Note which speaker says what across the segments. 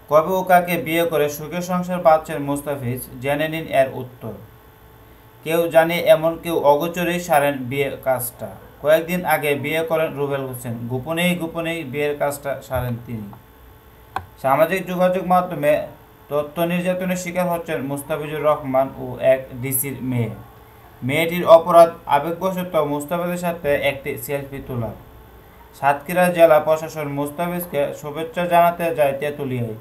Speaker 1: কবে ও কাকে বিয়ে করে সুখের সংসার পাচ্ছেন মুস্তাফিজ, জেনে নিন এর উত্তর। কেউ জানে, এমন কেউ অগোচরেই সারেন বিয়ের কাজটা। কয়েকদিন আগে বিয়ে করেন রুবেল হোসেন, গোপনেই বিয়ের কাজটা সারেন তিনি। সামাজিক যোগাযোগ মাধ্যমে তথ্য নির্যাতনের শিকার হচ্ছেন মুস্তাফিজুর রহমান ও এক ডিসির মেয়ে। মেয়েটির অপরাধ, আবেগবশত মুস্তাফিজের সাথে একটি সেলফি তোলা। সাতক্ষীরা জেলা প্রশাসন মুস্তাফিজকে শুভেচ্ছা জানাতে যায় তেঁতুলিয়ায়।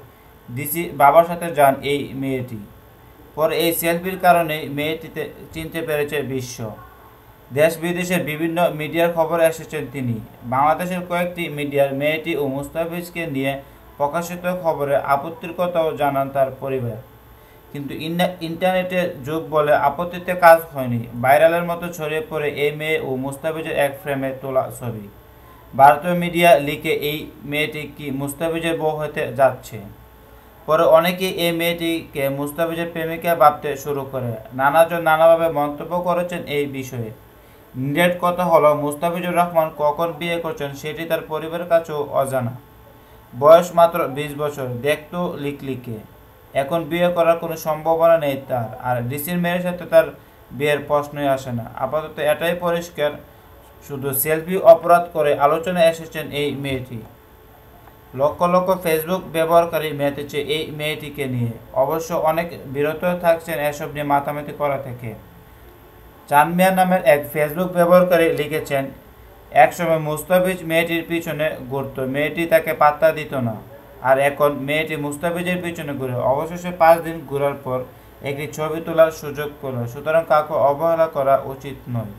Speaker 1: ডিসি বাবার সাথে যান এই মেয়েটি। পরে এই সেলফির কারণেই মেয়েটিতে চিনতে পেরেছে বিশ্ব। দেশ বিদেশের বিভিন্ন মিডিয়ার খবর এসেছেন তিনি। বাংলাদেশের কয়েকটি মিডিয়ার মেয়েটি ও মুস্তাফিজকে নিয়ে প্রকাশিত খবরে আপত্তির কথাও জানান তার পরিবার। কিন্তু ইন্টারনেটের যুগ বলে আপত্তিতে কাজ হয়নি। ভাইরালের মতো ছড়িয়ে পড়ে এই মেয়ে ও মুস্তাফিজের এক ফ্রেমে তোলা ছবি। ভারতীয় মিডিয়া লিখে এই মেয়েটি কি মুস্তাফিজের বউ হতে যাচ্ছে। পরে অনেকেই এই মেয়েটিকে মুস্তাফিজের প্রেমিকা ভাবতে শুরু করে। নানাজন নানাভাবে মন্তব্য করেছেন এই বিষয়ে। নিরেট কথা হলো, মুস্তাফিজুর রহমান কখন বিয়ে করছেন সেটি তার পরিবারের কাছেও অজানা। বয়স মাত্র 20 বছর, দেখতো লিকলিকে। এখন বিয়ে করার কোনো সম্ভাবনা নেই তার। আর ডিসির মেয়ের সাথে তার বিয়ের প্রশ্নই আসে না। আপাতত এটাই পরিষ্কার, শুধু সেলফি অপরাধ করে আলোচনায় এসেছেন এই মেয়েটি। লক্ষ লক্ষ ফেসবুক ব্যবহারকারী মেতেছে এই মেয়েটিকে নিয়ে। অবশ্য অনেক বিরত থাকছেন এসব নিয়ে মাতামাতি করা থেকে। চানমিয়া নামের এক ফেসবুক ব্যবহারকারী লিখেছেন, একসময় মুস্তাফিজ মেয়েটির পিছনে ঘুরত, মেয়েটি তাকে পাত্তা দিত না। আর এখন মেয়েটি মুস্তাফিজের পিছনে ঘুরে। অবশেষে 5 দিন ঘোরার পর একটি ছবি তোলার সুযোগ পেল। সুতরাং কাউকে অবহেলা করা উচিত নয়।